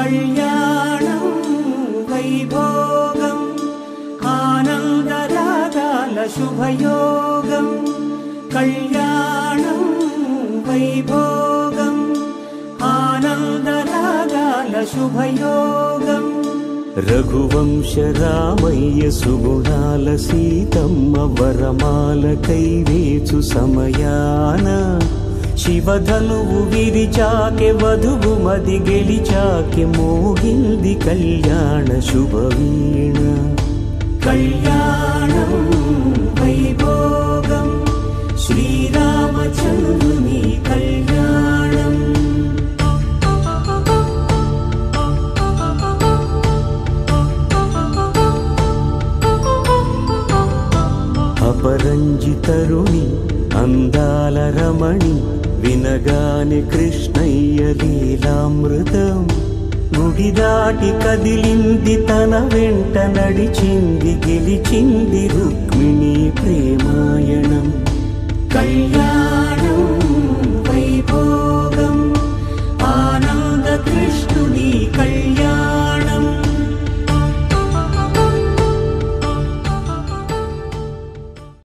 కళ్యాణం వైభోగం ఆనందరాగాల శుభయోగం. కళ్యాణం వైభోగం ఆనందరాగాల శుభయోగం. రఘువంశ రామయ్య సుగుణాల సీతమ్మ వరమాల కైవేచు సమయాన శివధనువు విరిచాకె వధువు మది గెలిచాకె మోగింది కళ్యాణ శుభవీణ. కళ్యాణం వైభోగం శ్రీరామచంద్రుని కళ్యాణం. అపరంజితరుణి అందాల రమణి వినగానే కృష్ణయ్య లీలామృతం. గుడి దాటి కదిలింది తన వెంట నడిచింది గెలిచింది రుక్మిణి ప్రేమాయణం. కళ్యాణం